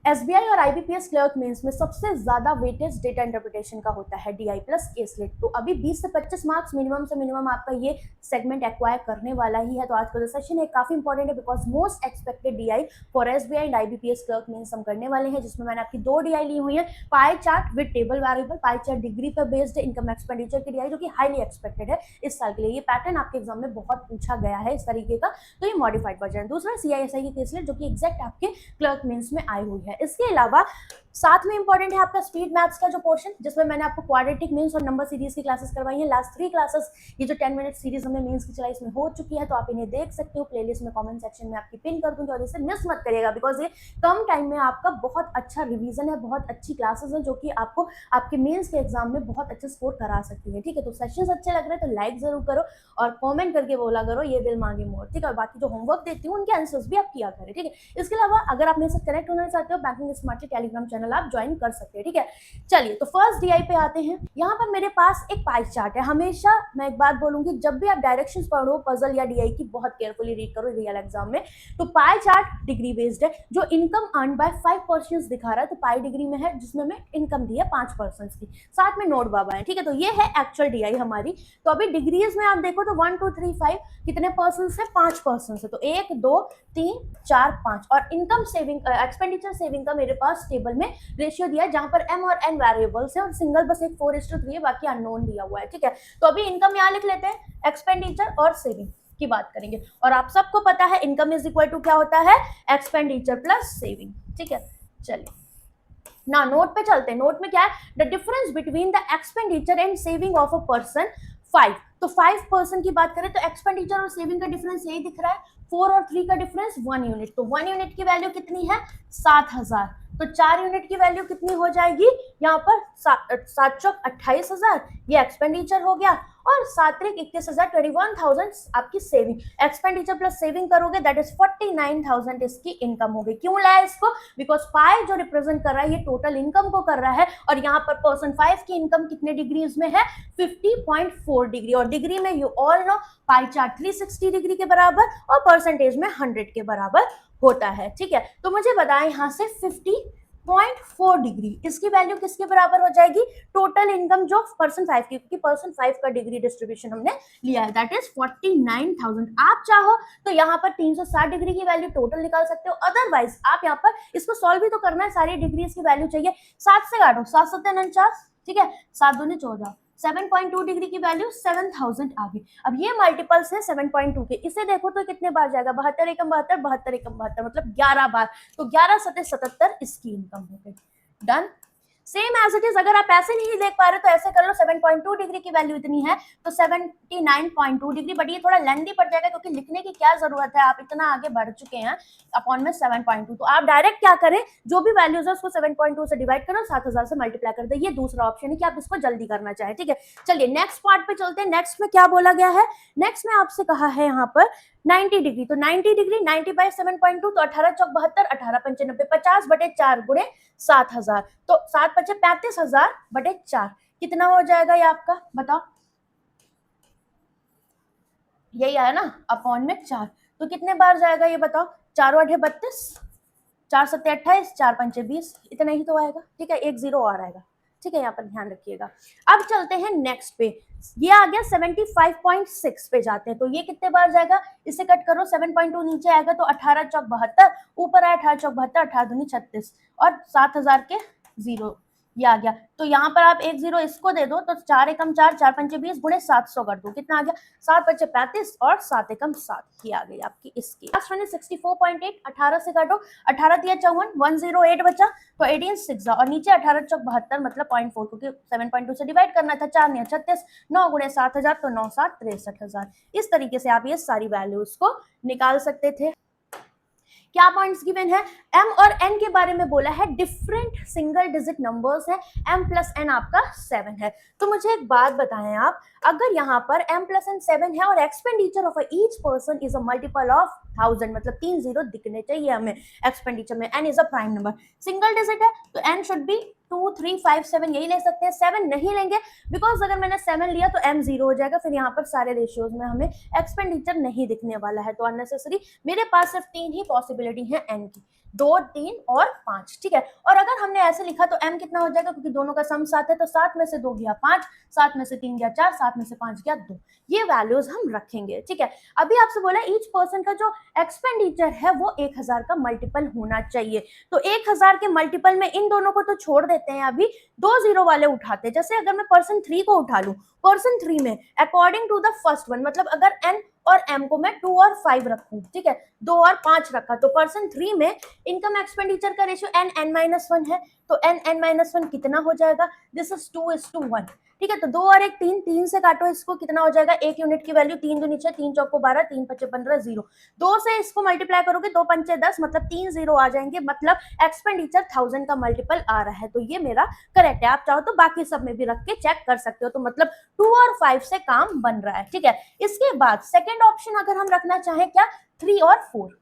SBI और IBPS clerk mains में सबसे ज्यादा वेटेज डेटा इंटरप्रिटेशन का होता है डीआई प्लस केसलेट। तो अभी 20 से 25 मार्क्स मिनिमम से मिनिमम आपका ये सेगमेंट एक्वायर करने वाला ही है। तो आज का जो सेशन है काफी इंपॉर्टेंट है because most expected DI for SBI and IBPS clerk mains हम करने वाले हैं, जिसमें मैंने आपकी 2 डीआई ली हुई है। Pie chart with table variable, pie chart degree पर बेस्ड इनकम एक्सपेंडिचर की डीआई जो कि हाईली एक्सपेक्टेड है इस साल के लिए। ये पैटर्न आपके एग्जाम में बहुत पूछा गया है इस तरीके का, तो ये मॉडिफाइड वर्जन है। दूसरा सीआईएसआई की केसलेट जो कि एग्जैक्ट आपके क्लर्क मेंस में आई हुई है। इसके अलावा साथ में इंपॉर्टेंट है आपका स्पीड मैथ्स का जो पोर्शन, जिसमें मैंने आपको क्वाड्रेटिक मीन्स और नंबर सीरीज की क्लासेस करवाई है। लास्ट 3 क्लासेस ये जो 10 मिनट सीरीज हमने मीन्स की चलाई इसमें हो चुकी है, तो आप इन्हें देख सकते हो। प्लेलिस्ट में कमेंट सेक्शन में आपकी पिन कर दूंगी और इसे मिस मत करिएगा बिकॉज ये कम टाइम में आपका बहुत अच्छा रिवीजन है, बहुत अच्छी क्लासेस है जो कि आपको आपके मेंस के एग्जाम में बहुत अच्छा स्कोर करा सकती है। ठीक है, तो सेशंस अच्छे लग रहे हैं तो लाइक जरूर करो और कमेंट करके बोला करो ये दिल मांगे मोर। ठीक है, बाकी जो होमवर्क देती हूँ उनके आंसर्स भी आप किया करें। ठीक है, इसके अलावा अगर आप मेरे साथ कनेक्ट होना चाहते हो बैंकिंग स्मार्टली टेलीग्राम चैनल आप ज्वाइन कर सकते हैं। ठीक है, चलिए तो फर्स्ट डीआई पे आते हैं। यहाँ पर मेरे पास एक पाई चार्ट है। हमेशा मैं एक बात बोलूंगी, जब भी आप डायरेक्शंस पढ़ो पजल या डीआई की, बहुत केयरफुली रीड करो रियल एग्जाम में। तो पाई चार्ट डिग्री बेस्ड है, जो इनकम अर्न बाय 5% दिखा रहा है तो पाई डिग्री में है, जिसमें मैं इनकम दी है 5% की, साथ में नोट बाबा है। ठीक है, तो ये है एक्चुअल डीआई हमारी। तो अभी डिग्रीज में आप देखो तो 1 2 3 5 कितने परसेंट से 5% से, तो 1 2 3 4 5। और इनकम सेविंग एक्सपेंडिचर सेविंग का मेरे पास टेबल में रेशियो दिया है, जहां पर एम और एन वेरिएबल्स है और सिंगल बस एक 4:3 है, बाकी अननोन दिया हुआ है। ठीक है, तो अभी इनकम यहाँ लिख लेते हैं, एक्सपेंडिचर और सेविंग की बात करेंगे। और आप सबको पता है इनकम इज इक्वल टू क्या होता है, एक्सपेंडिचर प्लस सेविंग। ठीक है, चलिए ना नोट पे चलते हैं। नोट में क्या है, the difference between the expenditure and saving of a person 5। तो 5% की बात करें तो एक्सपेंडिचर और सेविंग का डिफरेंस यही दिख रहा है। 4 और 3 का डिफरेंस 1 यूनिट। तो 1 यूनिट की वैल्यू कितनी है, 7000। तो 4 यूनिट की वैल्यू कितनी हो जाएगी यहाँ पर, 7 चौक 28,000, ये एक्सपेंडिचर हो गया, और 7 त्रिक 21,000, 21,000 आपकी सेविंग। एक्सपेंडिचर प्लस सेविंग करोगे दैट इज 49,000 इसकी इनकम होगी। क्यों लाया इसको, बिकॉज पाई जो रिप्रेजेंट कर रहा है ये टोटल इनकम को कर रहा है, और यहाँ पर पर्सन 5 की इनकम कितने डिग्रीज में है, 50.4 डिग्री। और डिग्री में you all know pie chart 360 degree के बराबर और परसेंटेज में 100 के बराबर होता है। ठीक है, तो मुझे बताएं यहाँ से 50.4 डिग्री इसकी वैल्यू किसके बराबर हो जाएगी, टोटल इनकम जो पर्सन 5 की, क्योंकि पर्सन 5 का डिग्री डिस्ट्रीब्यूशन हमने लिया है, दैट इज 49,000। आप चाहो तो यहाँ पर 360 डिग्री की वैल्यू टोटल निकाल सकते हो, अदरवाइज आप यहाँ पर इसको सॉल्व भी तो करना है, सारी डिग्रीज की वैल्यू चाहिए। 7 से काटो, 7 7 49, ठीक है, 7 दूनी 14, 7.2 डिग्री की वैल्यू 7000 आ गई। अब ये मल्टीपल्स है 7.2 के, इसे देखो तो कितने बार जाएगा, 72 एकम 72, 72 एकम 72, मतलब 11 बार। तो 11 सतह 77 इसकी इनकम हो गई। Done, same as it is. अगर आप ऐसे नहीं देख पा रहे तो ऐसे कर लो, 7.2 डिग्री की वैल्यू इतनी है तो 79.2 डिग्री, बट ये थोड़ा लेंथी पड़ जाएगा क्योंकि लिखने की क्या जरूरत है, आप इतना आगे बढ़ चुके हैं अपॉन में 7.2। तो आप डायरेक्ट क्या करें, जो भी वैल्यूज है उसको 7.2 से डिवाइड करो, 7000 से मल्टीप्लाई कर दो। ये दूसरा ऑप्शन है कि आप इसको जल्दी करना चाहें। ठीक है, चलिए नेक्स्ट पार्ट पे चलते हैं। नेक्स्ट में क्या बोला गया है, नेक्स्ट में आपसे कहा है यहाँ पर 90 डिग्री। तो 90 डिग्री 90 बाई 7.2, तो 18 चौक 72, 18 पंचानबे, 50 बटे 4 गुणे 7000, तो 7 पचे 35,000 बटे 4 कितना हो जाएगा ये आपका, बताओ। यही आया ना, अपॉन में 4, तो कितने बार जाएगा ये बताओ, 4 8 32, 4 7 28, 4 5 20, इतना ही तो आएगा। ठीक है, 1 0 और आएगा। ठीक है, यहाँ पर ध्यान रखिएगा। अब चलते हैं नेक्स्ट पे, ये आ गया 75.6 पे जाते हैं। तो ये कितने बार जाएगा, इसे कट करो, 7.2 नीचे आएगा तो 18 चौक 72, ऊपर आया 18 चौक 72, 18 दूनी 36, और 7000 के 0 ये आ गया। तो यहाँ पर आप 1 0 इसको दे दो, तो 4 एकम 4, 4 पंचे 20 गुणे 700 कर दो, कितना आ गया, 7 पचे 35 और 7 एकम 7, ये आ गई आपकी इसकी। लास्ट वन 64.8, 18 से काटो, 18 दिया 54, 108 बचा, तो 18 6 और नीचे 18 चौक 72, मतलब 0.4, क्योंकि 7.2 से डिवाइड करना था, 4 ने 36, 9 गुणे 7000, तो 9 7 63,000। इस तरीके से आप ये सारी वैल्यूज को निकाल सकते थे। क्या पॉइंट्स गिवन है, m और n के बारे में बोला है, डिफरेंट सिंगल डिजिट नंबर्स है, m प्लस n आपका 7 है। तो मुझे एक बात बताएं आप, अगर यहाँ पर m प्लस n 7 है और expenditure of each person is a multiple of 1000, मतलब 3 0 दिखने चाहिए हमें एक्सपेंडिचर में, n is a prime number, single digit है तो n शुड बी 2 3 5 7 यही ले सकते हैं, 7 नहीं लेंगे बिकॉज अगर मैंने 7 लिया तो m 0 हो जाएगा, फिर यहाँ पर सारे रेशियोज में हमें एक्सपेंडिचर नहीं दिखने वाला है, तो अननेसेसरी। मेरे पास सिर्फ 3 ही पॉसिबिलिटी है n की, 2 3 और 5, ठीक है। और अगर हमने ऐसे लिखा तो m कितना हो जाएगा, क्योंकि दोनों का सम 7 है, तो 7 में से 2 गया 5, 7 में से 3 गया 4, 7 में से 5 गया 2, ये वैल्यूज हम रखेंगे, ठीक है। अभी आपसे बोला ईच पर्सन का जो एक्सपेंडिचर है वो 1000 का मल्टीपल होना चाहिए, तो 1000 के मल्टीपल में इन दोनों को तो छोड़ देते हैं, अभी 2 जीरो वाले उठाते हैं। जैसे अगर मैं पर्सन 3 को उठा लूं, पर्सन 3 में according to the first one, मतलब अगर n और m को मैं 2 और 5 रखूं, ठीक है, 2 और 5 रखा, तो पर्सन 3 में इनकम एक्सपेंडिचर का रेशियो n है, तो n कितना हो जाएगा, दिस इज 2:1, ठीक है। तो 2 और 1 3, 3 से काटो इसको, कितना हो जाएगा, 1 यूनिट की वैल्यू 3 दूनी 6, 3 चौको 12, 3 पच्चे 15, 0, 2 से इसको मल्टीप्लाई करोगे, 2 पंचे 10, मतलब 3 जीरो आ जाएंगे, मतलब एक्सपेंडिचर 1000 का मल्टीपल आ रहा है, तो ये मेरा करेक्ट है। आप चाहो तो बाकी सब में भी रख के चेक कर सकते हो, तो मतलब 2 और 5 से काम बन रहा है, ठीक है। इसके बाद सेकेंड ऑप्शन अगर हम रखना चाहें क्या, 3 और 4,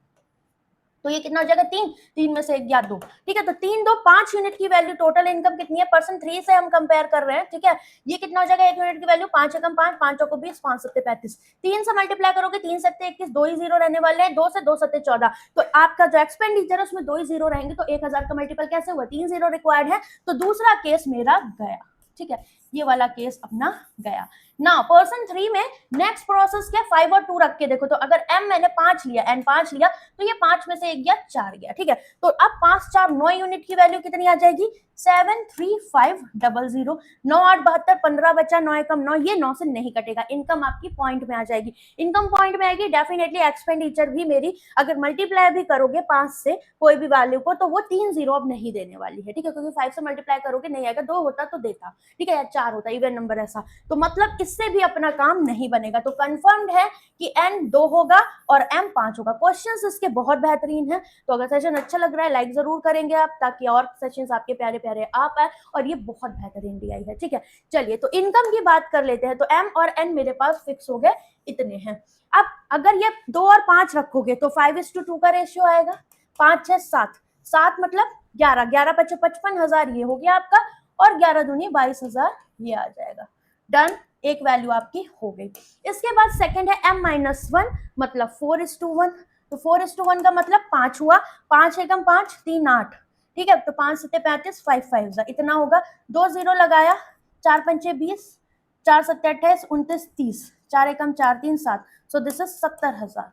तो ये कितना हो जाएगा, 3, 3 में से 1 या 2, ठीक है। तो 3 2 5 यूनिट की वैल्यू, टोटल इनकम कितनी है, पर्सन 3 से हम कंपेयर कर रहे हैं, ठीक है। ये कितना हो जाएगा, 1 यूनिट की वैल्यू 5 एकम 5, 5 चौको 20, 5 सत्ते 35, 3 से मल्टीप्लाई करोगे, 3 सत्ते 21, 2 ही जीरो रहने वाले हैं, 2 से 2 सत्ते 14, तो आपका जो एक्सपेंडिचर है उसमें 2 ही जीरो रहेंगे, तो 1000 का मल्टीपल कैसे हुआ, 3 जीरो रिक्वायर्ड है, तो दूसरा केस मेरा गया, ठीक है, ये वाला केस अपना गया। ना पर्सन 3 में नेक्स्ट प्रोसेस क्या, 5 और 2 रख के देखो, तो अगर m मैंने 5 लिया, n 5 लिया, तो ये 5 में से 1 गया 4 गया, ठीक है। तो अब 5 4 9 यूनिट की वैल्यू कितनी आ जाएगी, 73500, 9 8 72, 15 बचा, 9 एकम 9, ये 9 से नहीं कटेगा, इनकम आपकी पॉइंट में आ जाएगी, इनकम पॉइंट में आएगी, डेफिनेटली एक्सपेंडिचर भी मेरी अगर मल्टीप्लाई भी करोगे 5 से कोई भी वैल्यू को, तो वो 3 जीरो अब नहीं देने वाली है, ठीक है, क्योंकि 5 से मल्टीप्लाई करोगे नहीं आएगा, 2 होता तो देता, ठीक है, या 4 होता, इवन नंबर ऐसा, तो मतलब इससे भी अपना काम नहीं बनेगा, तो कंफर्म्ड है कि n 2 होगा और m 5 होगा। क्वेश्चंस इसके बहुत बेहतरीन है, तो अगर सेशन अच्छा लग रहा है लाइक जरूर करेंगे आप, ताकि और सेशंस आपके प्यारे प्यारे आ पाए, और ये बहुत बेहतरीन डीआई है, ठीक है। चलिए, तो इनकम की बात कर लेते हैं, तो m और n मेरे पास फिक्स हो गए, इतने हैं। अब अगर ये 2 और 5 रखोगे तो 5:2 का रेशियो आएगा, 5 6 7, 7 मतलब 11, 11 पच्चे 55,000 ये हो गया आपका, और 11 दूनी 22,000 ये आ जाएगा, डन, एक वैल्यू आपकी हो गई। इसके बाद सेकंड है m-1, मतलब 4:1, तो 4:1 का मतलब 5 हुआ, 5 एकम 5, 3 8, ठीक है, तो 5 सत्ते 35, 5 5 इतना होगा, 2 जीरो लगाया, 4 पंचे 20, 4 सत्ते 28, 29 30, 4 एकम 4 3 7, सो दिस इज 70,000,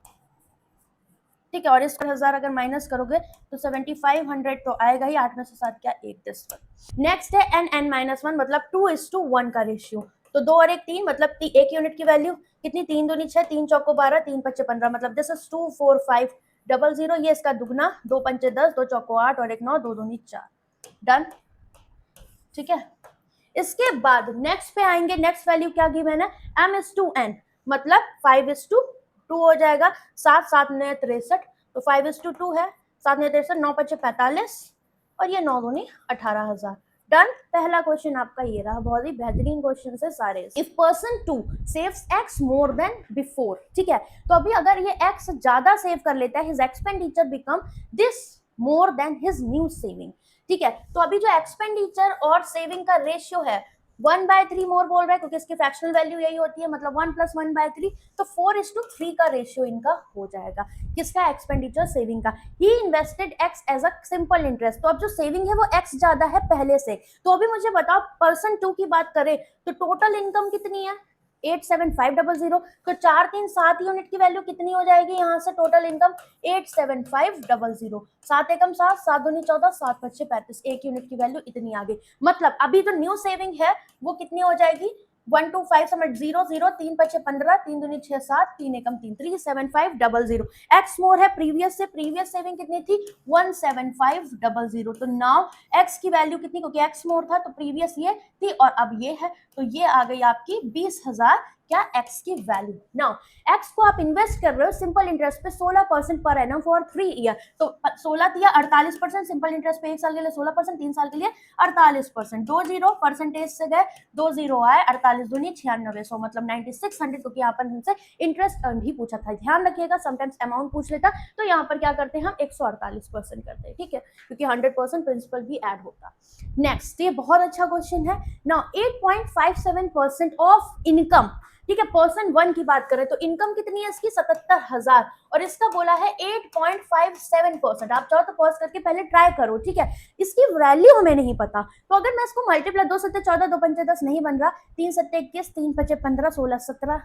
ठीक है। और इस 1000 अगर माइनस करोगे तो 7500 तो आएगा ही, 8 में से 7 क्या, 1 10। नेक्स्ट है n-1, मतलब 2:1 का रेशियो, तो 2 और 1 3, मतलब 1 यूनिट की वैल्यू कितनी, 3 दूनी 6, 3 चौको 12, 3 पच्चे 15, मतलब दिस इज 24500, ये इसका दुगना, 2 पंचे 10, 2 चौको 8 और 1 9, 2 दूनी 4, डन, ठीक है। इसके बाद नेक्स्ट पे आएंगे, नेक्स्ट वैल्यू क्या दी मैंने, m:n, मतलब 5:2 हो जाएगा, 7 7 9 63, तो 5:2 है, 7 9 63, 9 पच्चे 45, और ये 9 दूनी 18,000, डन। पहला क्वेश्चन आपका ये रहा, बहुत ही बेहतरीन क्वेश्चन है सारे। If person 2 saves x more than before, ठीक है, तो अभी अगर ये x ज्यादा सेव कर लेता है, his expenditure become this more than his new saving, ठीक है। तो अभी जो एक्सपेंडिचर और सेविंग का रेशियो है 1/3 मोर बोल रहा है, क्योंकि इसकी फ्रैक्शनल वैल्यू यही होती है, मतलब 1 + 1/3, तो 4:3 का रेशियो इनका हो जाएगा, किसका, एक्सपेंडिचर सेविंग का। He invested x as a simple interest, तो अब जो सेविंग है वो x ज्यादा है पहले से, तो अभी मुझे बताओ पर्सन 2 की बात करें तो टोटल इनकम कितनी है, 87500, तो 4 3 7 यूनिट की वैल्यू कितनी हो जाएगी, यहाँ से टोटल इनकम 87500, 7 एकम 7, 7 दूनी 14, 7 पच्चे 35, 1 यूनिट की वैल्यू इतनी आ गई, मतलब अभी जो न्यू सेविंग है वो कितनी हो जाएगी, 125 समझ 0 0, 3 पच्चे 15, 3 दूनी 6 7, 3 एकम 3, 37500, एक्स मोर है प्रीवियस से, प्रीवियस सेविंग कितनी थी 17500, तो नाउ एक्स की वैल्यू कितनी, क्योंकि एक्स मोर था तो प्रीवियस ये थी और अब ये है, तो ये आ गई आपकी 20,000 क्या, x की वैल्यू। नाउ x को आप इन्वेस्ट कर रहे हो सिंपल इंटरेस्ट पे 16% पर एनम फॉर 3 ईयर, तो 16 दिया 48%, सिंपल इंटरेस्ट पे 1 साल के लिए 16%, 3 साल के लिए 48%, 2 जीरो परसेंटेज से गए, 2 जीरो आए, 48 दूनी 9600, मतलब 9600, क्योंकि यहाँ पर हमसे इंटरेस्ट अर्न ही पूछा था। ध्यान रखिएगा समटाइम्स अमाउंट पूछ लेता तो यहाँ पर क्या करते हैं हम 148% करते हैं, ठीक है, क्योंकि 100% प्रिंसिपल भी ऐड होता। नेक्स्ट, ये बहुत अच्छा क्वेश्चन है। नाउ 8.57% ऑफ इनकम, ठीक है, पर्सन 1 की बात करें तो इनकम कितनी है इसकी 77,000, और इसका बोला है 8.57%। आप चाहो तो पॉज करके पहले ट्राई करो, ठीक है, इसकी वैल्यू हमें नहीं पता, तो अगर मैं इसको मल्टीप्लाई 2 सत्ते 14, 2 पंचे 10 नहीं बन रहा, 3 सत्ते 21, 3 पचे 15, 16 17,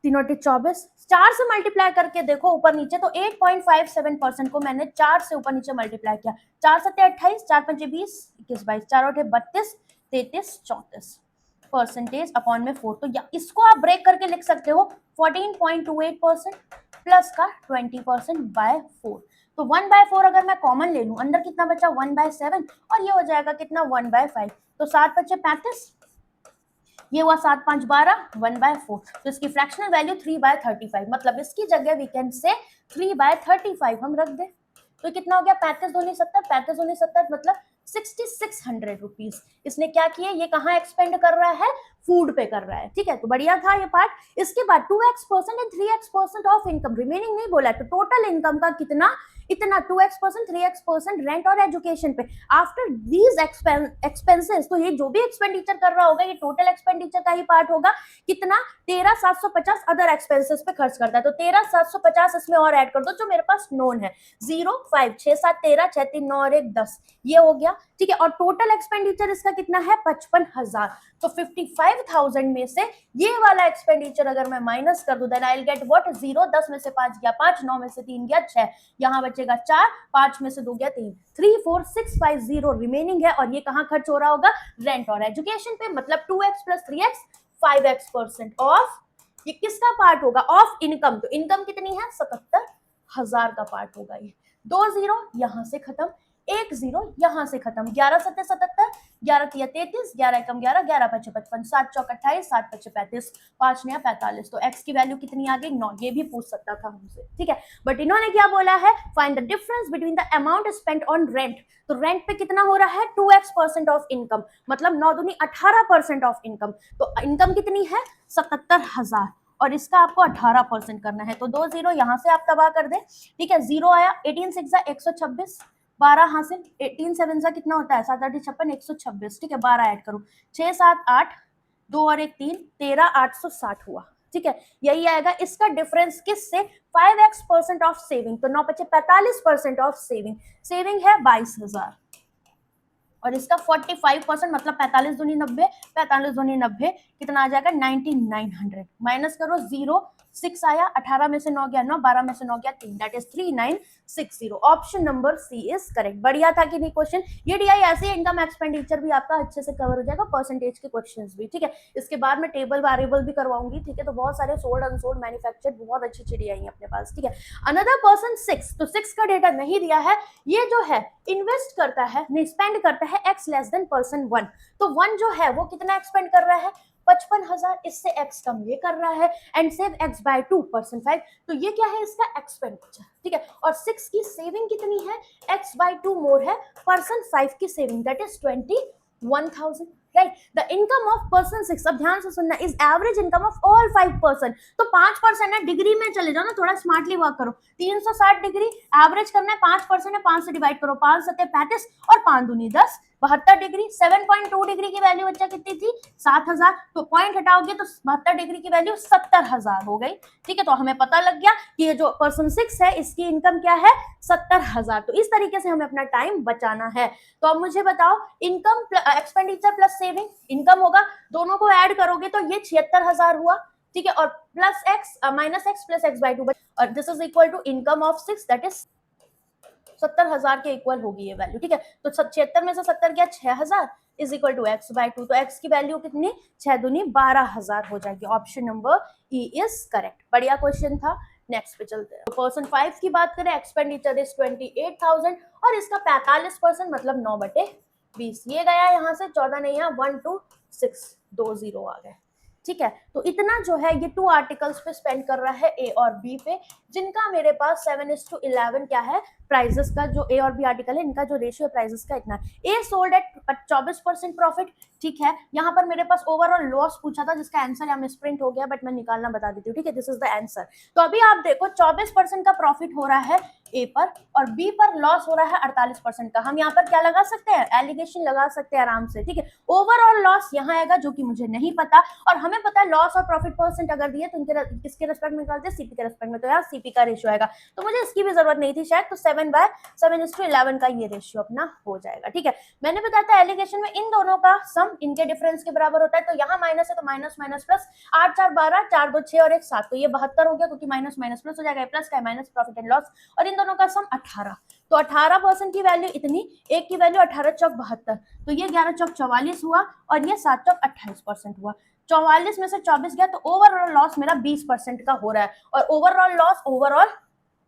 3 नोटे 24, 4 से मल्टीप्लाई करके देखो ऊपर नीचे, तो 8.57% को मैंने 4 से ऊपर नीचे मल्टीप्लाई किया, 4 सत्ते 28, 4 पंचे 20, 21 22, 4 8 32, 33 34 परसेंटेज अपॉन में 4, तो इसको आप ब्रेक करके लिख सकते हो 14.28% प्लस का 20% बाय 4, तो 1/4 अगर मैं कॉमन ले लूं, अंदर कितना बचा 1/7, और ये हो जाएगा कितना 1/5, तो 7 बचे 35, ये हुआ 7 5 12, 1/4, तो इसकी फ्रैक्शनल वैल्यू 3/35, मतलब इसकी जगह वी कैन से 3/35 हम रख दे, तो कितना हो गया 35 दूनी 70, 35 दूनी 70 मतलब 6600 रुपीज। इसने क्या किया, ये कहाँ एक्सपेंड कर रहा है, फूड पे कर रहा है, ठीक है, तो बढ़िया था ये पार्ट। इसके बाद 2x% and 3x% of income, remaining नहीं बोला, तो टोटल इनकम का कितना, इतना 2x%, 3x% रेंट और एजुकेशन पे। आफ्टर दीज एक्सपेंसेस, तो ये जो भी एक्सपेंडिचर कर रहा होगा ये टोटल एक्सपेंडिचर का ही पार्ट होगा, कितना 13,750 अदर एक्सपेंसेस पे खर्च करता है, तो 13,750 इसमें और ऐड कर दो जो मेरे पास नोन है, 0 5 6 7 13, 6 3 9 और 1 10, ये हो गया, ठीक है, और टोटल एक्सपेंडिचर इसका कितना है 55,000, तो 55,000 में से ये वाला एक्सपेंडिचर अगर मैं माइनस कर दूं, then I will get what, 0 10 में से 5 गया 5, 9 में से 3 गया 6, यहाँ बचेगा 4, 5 में से 2 गया 3, 34650 रिमेनिंग है, और ये कहाँ खर्च हो रहा होगा, रेंट और एजुकेशन पे, मतलब 2x plus 3x 5x% of, ये किसका पार्ट होगा, ऑफ इनकम, तो इनकम कितनी है 77,000 का पार्ट होगा ये, 2 जीरो यहां से खत्म, 1 जीरो यहां से खत्म, 11 सत्ते 77, 11 तिया 33, 11 एकम 11, 11 पचे 55, 7 चौक 28, 7 पचे 35, 5 नया 45, तो x की वैल्यू कितनी आ गई 9, ये भी पूछ सकता था हमसे, ठीक है, बट इन्होंने क्या बोला है, find the difference between the amount spent on rent, तो रेंट पे कितना हो रहा है 2x% ऑफ इनकम, मतलब 9 दूनी 18% ऑफ इनकम, तो इनकम कितनी है 77,000, और इसका आपको 18% करना है, तो 2 जीरो यहां से आप तबाह कर दे, ठीक है, 0 आया, 18 6 126, 12 हासिल, 18 7 सा कितना होता है 7 8 56, 126, ठीक है, 12 ऐड करो, 6 7 8, 2 और 1 3, 13 860 हुआ, ठीक है, यही आएगा। इसका डिफरेंस किससे, 5x% ऑफ सेविंग, तो 9 बचे 45% ऑफ सेविंग, सेविंग है 22,000, और इसका 45% मतलब 45 दूनी 90, 45 दूनी 90 कितना आ जाएगा 9900, माइनस करो 0 6 आया, 18 में से 9 गया 9, 12 में से 9 गया 3, that is 3960, option number C is correct. बढ़िया था कि नहीं क्वेश्चन, ये डीआई ऐसे इनकम एक्सपेंडिचर भी आपका अच्छे से कवर हो जाएगा, परसेंटेज के क्वेश्चंस भी, ठीक है, इसके बाद में टेबल वेरिएबल भी करवाऊंगी, ठीक है, तो बहुत सारे सोल्ड अनसोल्ड मैन्युफैक्चर्ड बहुत अच्छी अच्छी डीआई है अपने पास, ठीक है। अनदर पर्सन 6, तो 6 का डेटा नहीं दिया है, ये जो है इन्वेस्ट करता है, नहीं स्पेंड करता है x लेस देन पर्सन 1, तो 1 जो है वो कितना एक्सपेंड कर रहा है 55,000, इससे x कम ये कर रहा है, and save x by 2 person 5, तो ये क्या है इसका एक्सपेंडिचर, ठीक है, और 6 की सेविंग कितनी है x बाय 2 मोर है पर्सन 5 की saving, that is 21,000, right. The income of person 6, अब ध्यान से सुनना, is average income of all 5%, तो 5% है, डिग्री में चले जाओ ना, थोड़ा स्मार्टली वर्क करो, 360 डिग्री एवरेज करना है, 5% है, 5 से डिवाइड करो, 5 सत्ते 35 और 5 दूनी 10, 72 डिग्री, 7.2 डिग्री की वैल्यू बच्चा कितनी थी 7,000, तो पॉइंट हटाओगे तो 72 डिग्री की वैल्यू 70,000 हो गई, ठीक है, तो हमें पता लग गया कि ये जो पर्सन 6 है इसकी इनकम क्या है 70,000, तो इस तरीके से हमें अपना टाइम बचाना है। तो अब मुझे बताओ income expenditure plus saving, income होगा, दोनों को ऐड करोगे तो ये 76,000 हुआ, ठीक है, और plus x minus x plus x by 2, और this is equal to income of 6, that is 70,000 के इक्वल होगी ये वैल्यू, ठीक है, तो 76 में से 70 गया 6,000 is equal to x by 2, तो एक्स की वैल्यू कितनी 6 दूनी 12,000 हो जाएगी, option number E is correct. बढ़िया क्वेश्चन था, नेक्स्ट पे चलते हैं। पर्सन 5 की बात करें, एक्सपेंडिचर इज 28,000 और इसका 45% मतलब 9/20, ये गया यहाँ से 14 नहीं है, 1 2 6 2 0 आ गए, ठीक है, तो इतना जो है ये 2 आर्टिकल्स पे स्पेंड कर रहा है ए और बी पे, जिनका मेरे पास 7:11 क्या है प्राइजेस का, जो ए और बी आर्टिकल है इनका जो रेशियो है प्राइजेस का इतना है। ए सोल्ड एट 24% प्रॉफिट, ठीक है। यहाँ पर मेरे पास ओवरऑल लॉस पूछा था जिसका आंसर यहाँ मिसप्रिंट हो गया, बट मैं निकालना बता देती हूँ, ठीक है। This is the answer. तो अभी आप देखो 24% का प्रॉफिट हो रहा है ए पर और बी पर लॉस हो रहा है 48% का। हम यहाँ पर क्या लगा सकते हैं, एलिगेशन लगा सकते हैं आराम से, ठीक है। ओवरऑल लॉस यहाँ आएगा जो कि मुझे नहीं पता, और हमें पता है लॉस और प्रॉफिट परसेंट अगर दिए तो इनके किसके रेस्पेक्ट में निकालते हैं, सीपी के रेस्पेक्ट में, तो यार सीपी का रेशियो आएगा, तो मुझे इसकी भी जरूरत नहीं थी शायद। तो 7/7:11 का ये रेशियो अपना हो जाएगा, ठीक है। मैंने बताया था एलिगेशन में इन दोनों का सम इनके डिफरेंस के बराबर होता है, तो यहाँ माइनस है तो माइनस माइनस प्लस, 8 4 12, 4 2 6 और 1 7, तो ये 72 हो गया क्योंकि माइनस माइनस प्लस हो जाएगा, प्लस का माइनस प्रॉफिट एंड लॉस, और इन दोनों का सम 18। तो 18% की वैल्यू इतनी, एक की वैल्यू 18 चौक 72, तो ये 11 चौक 44 हुआ और ये 7 चौक 28% हुआ। 44 में से 24 गया, तो ओवरऑल लॉस मेरा 20% का हो रहा है, और overall loss overall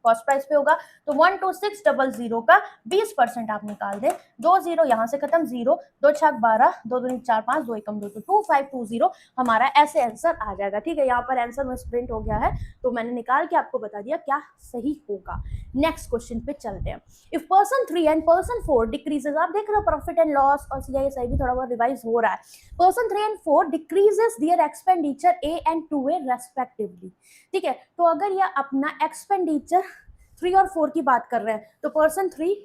cost price पे होगा, तो 12600 का 20% आप निकाल दे, 2 0 यहाँ से खत्म, 0 2 6 12, 2 2 4 5, 2 1 2, तो 2520 हमारा ऐसे आंसर आ जाएगा, ठीक है। यहाँ पर आंसर में प्रिंट हो गया है, तो मैंने निकाल के आपको बता दिया क्या सही होगा। नेक्स्ट क्वेश्चन पे चलते हैं। If person 3 and person 4 decreases, आप देख रहे हो प्रॉफिट एंड लॉस और CISI भी थोड़ा बहुत रिवाइज हो रहा है। Person 3 and 4 decreases there expenditure A and 2A respectively, ठीक है। तो अगर ये अपना एक्सपेंडिचर 3 और 4 की बात कर रहे हैं, तो पर्सन 3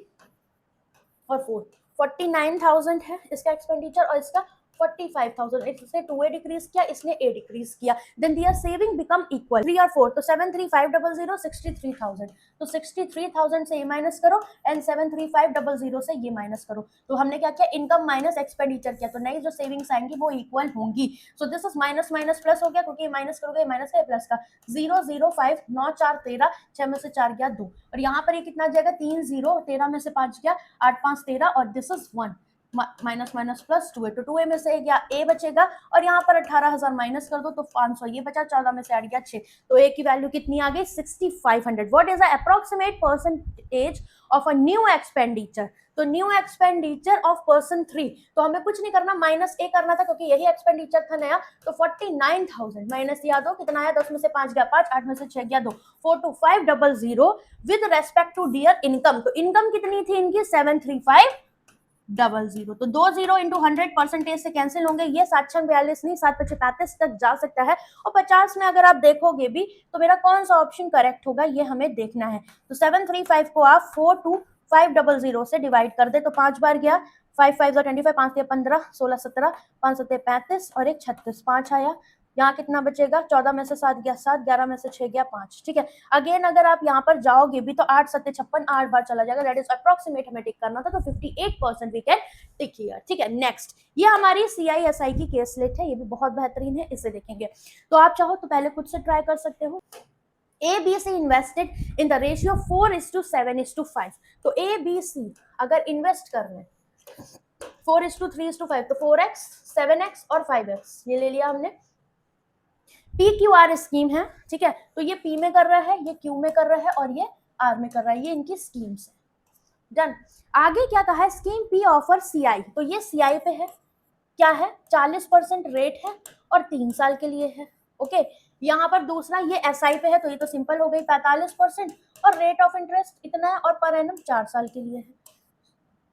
और 4 49,000 है इसका एक्सपेंडिचर, और इसका 45,000, इसने 2A डिक्रीज किया, इसने A डिक्रीज किया, then their saving become equal 3 और 4, तो 73500 63,000, तो 63,000 से ये माइनस करो एंड 73500 से ये माइनस करो, तो हमने क्या किया, इनकम माइनस एक्सपेंडिचर किया, तो नई जो सेविंग्स आएंगी वो इक्वल होंगी। So this is minus minus plus हो गया, क्योंकि माइनस करोगे माइनस का प्लस का, 0 0 5 9 4 13, 6 में से 4 गया 2, और यहाँ पर ये कितना जाएगा, 3 0, 13 में से 5 गया 8 5 13, और this is 1 minus minus plus 2A, तो 2A में से गया A बचेगा, और यहाँ पर 18,000 माइनस कर दो तो 500 ये बचा, 14 में से 8 गया 6, तो A की वैल्यू कितनी आ गई, 6500। What is the approximate percentage of a new expenditure, तो न्यू एक्सपेंडिचर ऑफ पर्सन 3, तो हमें कुछ नहीं करना, माइनस A करना था क्योंकि यही एक्सपेंडिचर था नया, तो 49,000 माइनस याद हो कितना आया, 10 में से 5 गया 5, 8 में से 6 गया 2, 42500 with respect to their income, तो इनकम कितनी थी इनकी 73500, तो 2 0 इंटू 100% से कैंसिल होंगे, ये 742 नहीं 735 तक जा सकता है, और 50 में अगर आप देखोगे भी तो मेरा कौन सा ऑप्शन करेक्ट होगा ये हमें देखना है। तो 735 को आप 42500 से डिवाइड कर दे, तो 5 बार गया, 5 5 25, 5 15, 16 17, 5 7 35 और 1 36, 5 आया, यहाँ कितना बचेगा, 14 में से 7 गया 7, 11 में से 6 गया 5, ठीक है। अगेन अगर आप यहाँ पर जाओगे भी तो 8 7 56 8 बार चला जाएगा, दैट इज अप्रोक्सीमेट हमें टिक करना था, तो 58% वी कैन टिक हियर, ठीक है। नेक्स्ट, ये हमारी CISI की केस लेट है, ये भी बहुत बेहतरीन है, इसे देखेंगे। तो आप चाहो तो पहले खुद से ट्राई कर सकते हो। ABC invested in the ratio 4:7:5, तो ABC अगर इन्वेस्ट कर रहे हैं 4:3:5, तो 4x 7x और 5x ये ले लिया हमने। PQR स्कीम है, ठीक है, तो ये P में कर रहा है, ये Q में कर रहा है, और ये R में कर रहा है, ये इनकी स्कीम्स है। डन। आगे क्या कहा है, स्कीम P ऑफर CI, तो ये CI पे है, क्या है 40% रेट है और 3 साल के लिए है, ओके। यहाँ पर दूसरा ये SI पे है, तो ये तो सिंपल हो गई 45%, और रेट ऑफ इंटरेस्ट इतना है, और पर एनम 4 साल के लिए है।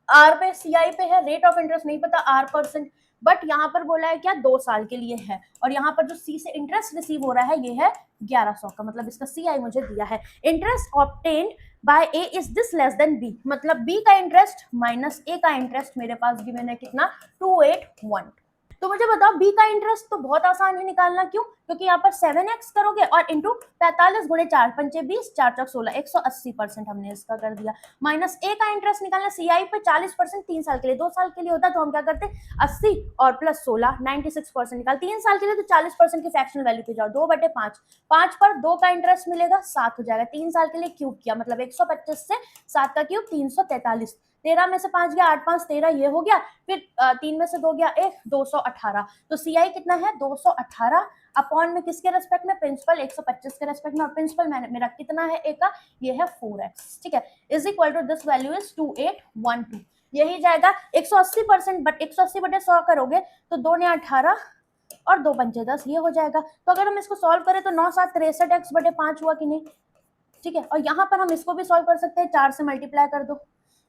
R पे CI पे है, रेट ऑफ इंटरेस्ट नहीं पता R%, बट यहाँ पर बोला है क्या 2 साल के लिए है, और यहाँ पर जो C से इंटरेस्ट रिसीव हो रहा है ये है 1100 का, मतलब इसका CI मुझे दिया है। Interest obtained by A is this less than B, मतलब B का इंटरेस्ट माइनस A का इंटरेस्ट मेरे पास गिवन है कितना 281। तो मुझे बताओ B का इंटरेस्ट तो बहुत आसान है निकालना, क्यों, क्योंकि यहाँ पर 7x करोगे और इंटू 45 गुणे 4 पंचे 20 4 चौक 16 180% हमने इसका कर दिया। माइनस A का इंटरेस्ट निकालना, CI पे 40% 3 साल के लिए, 2 साल के लिए होता है, तो हम क्या करते 80 और प्लस 16 96% निकाल, 3 साल के लिए तो 40% की फ्रैक्शनल वैल्यू पे जाओ, 2/5 5 पर 2 का इंटरेस्ट मिलेगा 7 हो जाएगा, 3 साल के लिए क्यूब किया, मतलब 125 से 7 का क्यूब 343, 13 में से 5 गया 8 5 13 ये हो गया, फिर 3 में से 2 गया 1 218, तो CI कितना है 218 अपॉन में किसके रेस्पेक्ट में, प्रिंसिपल 125 के रेस्पेक्ट में, और प्रिंसिपल मेरा कितना है A का, ये है 4x, ठीक है, is equal to this value is 2812, यही जाएगा 180%, बट 180/100 करोगे तो 2 ने 18 और 2 पंचे 10, ये हो जाएगा। तो अगर हम इसको सॉल्व करें तो 9 7 63 x बटे 5 हुआ कि नहीं, ठीक है। और यहाँ पर हम इसको भी सॉल्व कर सकते हैं, 4 से मल्टीप्लाई कर दो,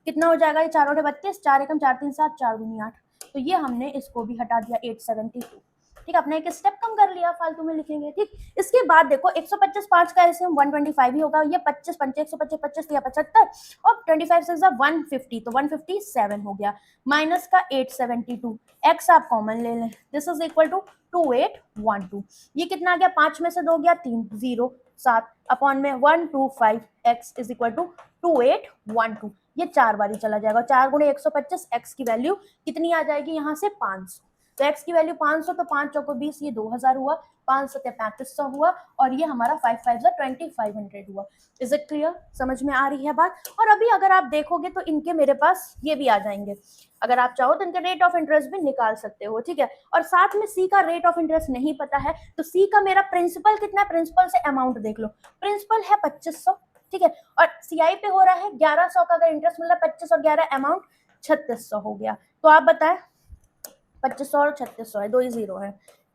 कितना हो जाएगा, ये 4 और 32, 4 एकम 4 3 7, 4 दूनी 8। तो ये हमने इसको भी हटा दिया 872, ठीक है। अपने एक स्टेप कम कर लिया, फालतू में लिखेंगे, ठीक। इसके बाद देखो 125 5 का ऐसे 125 ही होगा, ये 25 पंचे 125 25 या 75 और 25 से 150, तो 157 हो गया, माइनस का 872, एक्स आप कॉमन ले लें, दिस इज इक्वल टू 2812। ये कितना आ गया, 5 में से 2 गया 3, 0 7 अपॉन में 125, एक्स इज इक्वल टू 2812। ये 4 बारी चला जाएगा, 4 गुणे 125, एक्स की वैल्यू कितनी आ जाएगी यहाँ से 500। तो x की वैल्यू 500, तो 5 चौको 20, ये 2000 हुआ, 5 सत्या 3500 हुआ, और ये हमारा 5 5 2500 हुआ। इज इट क्लियर, समझ में आ रही है बात। और अभी अगर आप देखोगे तो इनके मेरे पास ये भी आ जाएंगे, अगर आप चाहो तो इनके रेट ऑफ इंटरेस्ट भी निकाल सकते हो, ठीक है। और साथ में सी का रेट ऑफ इंटरेस्ट नहीं पता है, तो सी का मेरा प्रिंसिपल कितना है, प्रिंसिपल से अमाउंट देख लो, प्रिंसिपल है 2500, ठीक है, और सीआई पे हो रहा है 1100 का, अगर इंटरेस्ट मिल रहा है 25 और 11 अमाउंट 3600 हो गया। तो आप बताएं, 2500 और 3600 है, 2 ही 0 है,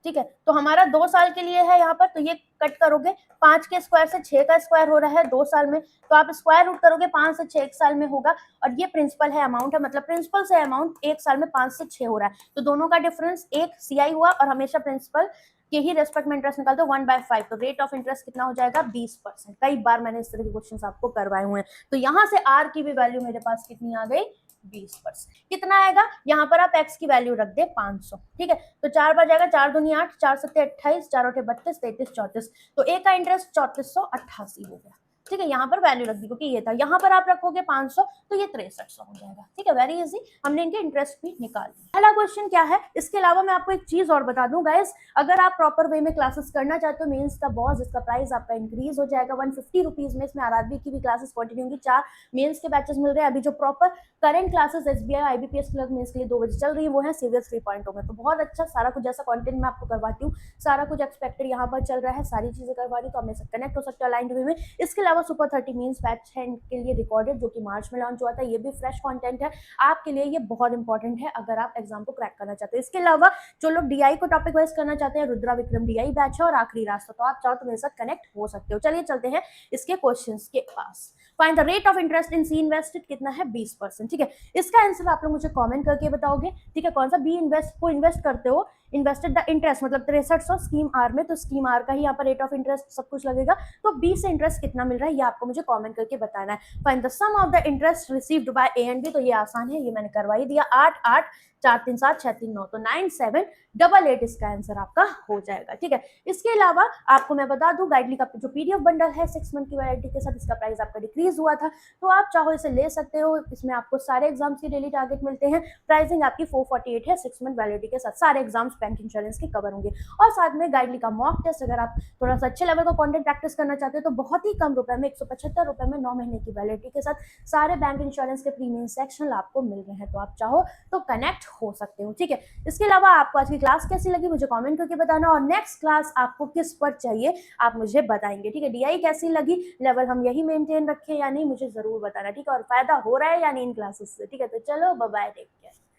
ठीक है। तो हमारा 2 साल के लिए है यहाँ पर, तो ये कट करोगे, 5 के स्क्वायर से 6 का स्क्वायर हो रहा है 2 साल में, तो आप स्क्वायर रूट करोगे, 5 से 6 एक साल में होगा, और ये प्रिंसिपल है अमाउंट है, मतलब प्रिंसिपल से अमाउंट एक साल में 5 से 6 हो रहा है, तो दोनों का डिफरेंस एक सीआई हुआ, और हमेशा प्रिंसिपल के ही रेस्पेक्ट में इंटरेस्ट निकाल दो 1/5, तो रेट ऑफ इंटरेस्ट कितना हो जाएगा 20%। कई बार मैंने इस तरह के क्वेश्चंस आपको करवाए हुए हैं। तो यहाँ से आर की भी वैल्यू मेरे पास कितनी आ गई, 20%। कितना आएगा, यहाँ पर आप x की वैल्यू रख दे 500, ठीक है। तो 4 बार जाएगा, 4 दूनी 8, 4 सत्ते 28, 4 8 32, 33 34, तो ए का इंटरेस्ट 3488 हो गया, ठीक है। यहाँ पर वैल्यू रख दी क्योंकि ये था, यहाँ पर आप रखोगे 500, तो ये 6300 हो जाएगा, ठीक है। वेरी इजी, हमने इनके इंटरेस्ट भी निकाल दिया। पहला क्वेश्चन क्या है, इसके अलावा मैं आपको एक चीज और बता दूं गाइस, अगर आप प्रॉपर वे में क्लासेस करना चाहते हो, मेंस का बॉस, इसका प्राइस आपका इंक्रीज हो जाएगा 150 रुपीज में। इसमें आरआरबी की भी क्लासेस कंटिन्यू होंगी, 4 मेंस के बैचेस मिल रहे हैं अभी, जो proper current classes SBI IBPS clerk mains के लिए 2 बजे चल रही है, वो है सीरियस 3.0 में। तो बहुत अच्छा, सारा कुछ जैसा कंटेंट मैं आपको करवाती हूँ, सारा कुछ एक्सपेक्टेड यहाँ पर चल रहा है, सारी चीजें करवा रही, तो आप मेरे साथ कनेक्ट हो सकते हो अलाइंड वे में। इसके अलावा सुपर 30 मीन्स बैच है इनके लिए रिकॉर्डेड, जो कि मार्च में लॉन्च हुआ था, ये भी फ्रेश कंटेंट है आपके लिए, ये बहुत इंपॉर्टेंट है अगर आप एग्जाम को क्रैक करना चाहते हो। इसके अलावा जो लोग डीआई को टॉपिक वाइज करना चाहते हैं, रुद्रा विक्रम डीआई बैच है और आखिरी रास्ता, तो आप चाहो तो मेरे साथ कनेक्ट हो सकते हो। चलिए चलते हैं इसके क्वेश्चंस के पास। Find the rate of interest in C invested, कितना है 20%, ठीक है। इसका आंसर आप लोग मुझे कमेंट करके बताओगे, ठीक है। कौन सा बी इन्वेस्ट को इन्वेस्ट करते हो, इन्वेस्टेड द इंटरेस्ट मतलब 6300 स्कीम आर में, तो स्कीम आर का ही यहाँ पर रेट ऑफ इंटरेस्ट सब कुछ लगेगा, तो बी से इंटरेस्ट कितना मिल रहा है ये आपको मुझे कमेंट करके बताना है। Find the sum of the interest received by A and B, तो ये आसान है, ये मैंने करवा ही दिया, 8 8 4 3 7 6 3 9, तो 9 7 8 8 इसका आंसर आपका हो जाएगा, ठीक है। इसके अलावा आपको मैं बता दूं, गाइडली का जो पीडीएफ बंडल है 6 मंथ की वैलिडिटी के साथ, इसका प्राइस आपका डिक्रीज हुआ था, तो आप चाहो इसे ले सकते हो। इसमें आपको सारे एग्जाम्स की डेली टारगेट मिलते हैं, प्राइसिंग आपकी 448 है 6 मंथ वैलिडिटी के साथ, सारे एग्जाम्स बैंक इंश्योरेंस के कवर होंगे। और साथ में गाइडली का मॉक टेस्ट, अगर आप थोड़ा सा अच्छे लेवल का कंटेंट प्रैक्टिस करना चाहते हो तो बहुत ही कम रुपए में 175 रुपए में 9 महीने की वैलिडिटी के साथ सारे बैंक इंश्योरेंस के प्रीमियम सेक्शन आपको मिल रहे हैं, तो आप चाहो तो कनेक्ट हो सकते हो, ठीक है। इसके अलावा आपको आज की क्लास कैसी लगी मुझे कमेंट करके बताना, और नेक्स्ट क्लास आपको किस पर चाहिए आप मुझे बताएंगे, ठीक है। डीआई कैसी लगी, लेवल हम यही मेंटेन रखें या नहीं, मुझे जरूर बताना, ठीक है। और फायदा हो रहा है या नहीं इन क्लासेस से, ठीक है। तो चलो बाय बाय।